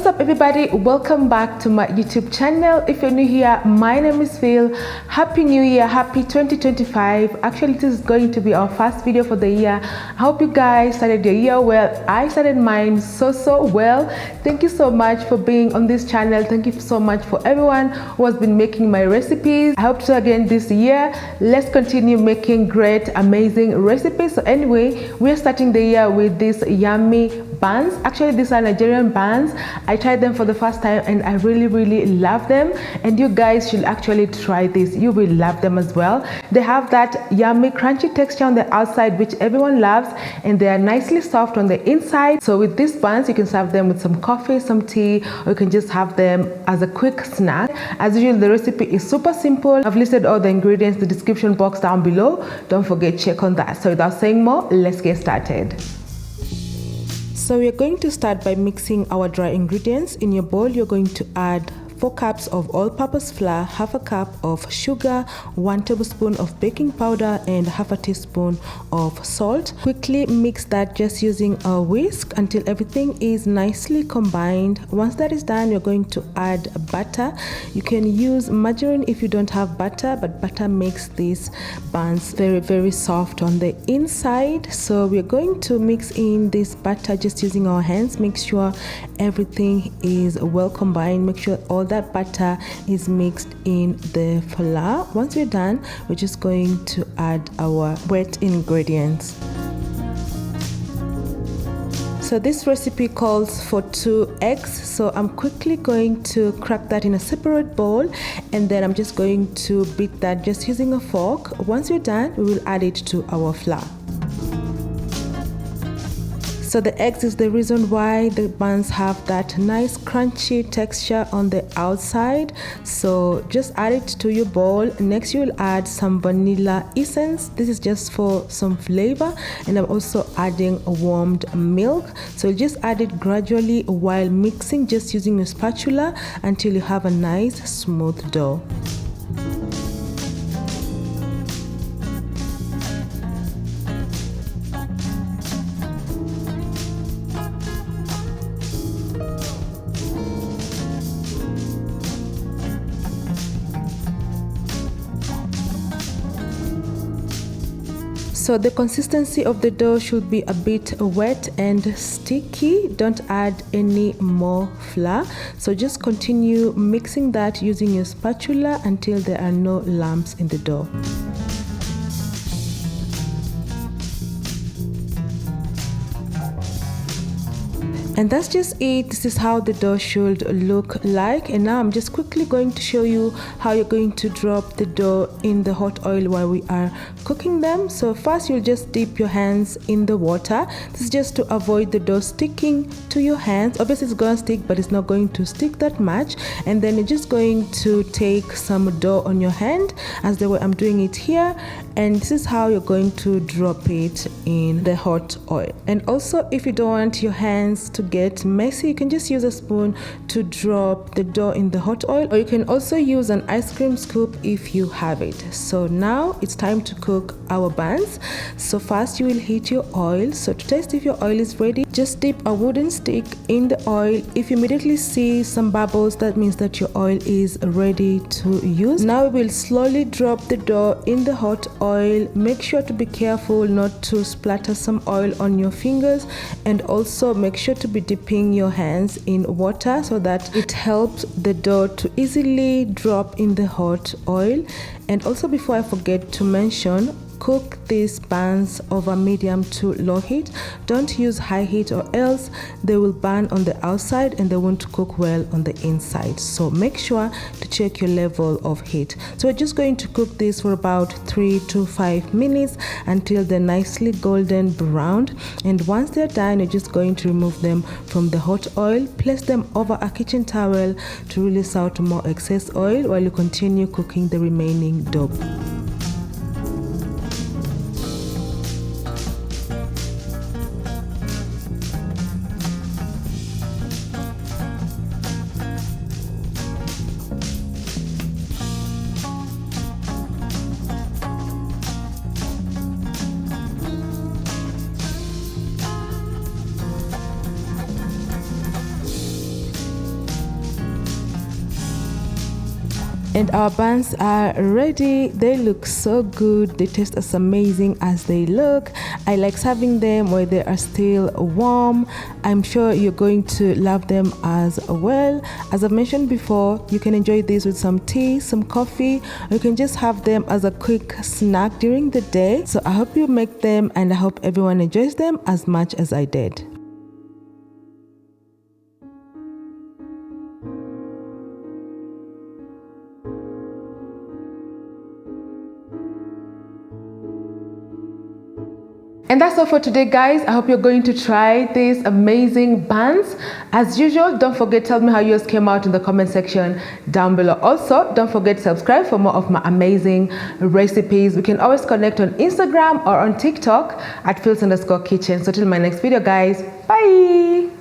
What's up everybody, welcome back to my YouTube channel. If you're new here, my name is Phil. Happy New Year, happy 2025. Actually, this is going to be our first video for the year. I hope you guys started your year well. I started mine so well. Thank you so much for being on this channel. Thank you so much for everyone who has been making my recipes. I hope to again this year. Let's continue making great, amazing recipes. So anyway, we're starting the year with these yummy buns. Actually, these are Nigerian buns. I tried them for the first time and I really love them, and you guys should actually try this. You will love them as well. They have that yummy crunchy texture on the outside, which everyone loves, and they are nicely soft on the inside. So with these buns, you can serve them with some coffee, some tea, or you can just have them as a quick snack. As usual, the recipe is super simple. I've listed all the ingredients in the description box down below. Don't forget, check on that. So without saying more, let's get started. So we're going to start by mixing our dry ingredients. In your bowl, you're going to add 4 cups of all-purpose flour, half a cup of sugar, 1 tablespoon of baking powder, and half a teaspoon of salt. Quickly mix that just using a whisk until everything is nicely combined. Once that is done, you're going to add butter. You can use margarine if you don't have butter, but butter makes these buns very soft on the inside. So we're going to mix in this butter just using our hands. Make sure everything is well combined. Make sure all that butter is mixed in the flour. Once we're done, we're just going to add our wet ingredients. So this recipe calls for 2 eggs, so I'm quickly going to crack that in a separate bowl, and then I'm just going to beat that just using a fork. Once we're done, we will add it to our flour. So the eggs is the reason why the buns have that nice crunchy texture on the outside. So just add it to your bowl. Next, you will add some vanilla essence. This is just for some flavor, and I'm also adding warmed milk. So just add it gradually while mixing, just using your spatula until you have a nice smooth dough. So the consistency of the dough should be a bit wet and sticky. Don't add any more flour. So just continue mixing that using your spatula until there are no lumps in the dough. And that's just it. This is how the dough should look like. And now I'm just quickly going to show you how you're going to drop the dough in the hot oil while we are cooking them. So first, you'll just dip your hands in the water. This is just to avoid the dough sticking to your hands. Obviously it's going to stick, but it's not going to stick that much. And then you're just going to take some dough on your hand, as the way I'm doing it here, and this is how you're going to drop it in the hot oil. And also, if you don't want your hands to get messy, you can just use a spoon to drop the dough in the hot oil, or you can also use an ice cream scoop if you have it. So now it's time to cook our buns. So first, you will heat your oil. So to test if your oil is ready, just dip a wooden stick in the oil. If you immediately see some bubbles, that means that your oil is ready to use. Now we will slowly drop the dough in the hot oil. Make sure to be careful not to splatter some oil on your fingers, and also make sure to be dipping your hands in water so that it helps the dough to easily drop in the hot oil. And also, before I forget to mention, cook these buns over medium to low heat. Don't use high heat, or else they will burn on the outside and they won't cook well on the inside. So make sure to check your level of heat. So we're just going to cook this for about 3 to 5 minutes until they're nicely golden browned. And once they're done, you're just going to remove them from the hot oil. Place them over a kitchen towel to release out more excess oil while you continue cooking the remaining dough. And our buns are ready. They look so good. They taste as amazing as they look. I like serving them where they are still warm. I'm sure you're going to love them as well. As I've mentioned before, you can enjoy these with some tea, some coffee, or you can just have them as a quick snack during the day. So I hope you make them, and I hope everyone enjoys them as much as I did. And that's all for today, guys. I hope you're going to try these amazing buns. As usual, don't forget, tell me how yours came out in the comment section down below. Also, don't forget to subscribe for more of my amazing recipes. We can always connect on Instagram or on TikTok at Phils_kitchen. So till my next video, guys, bye.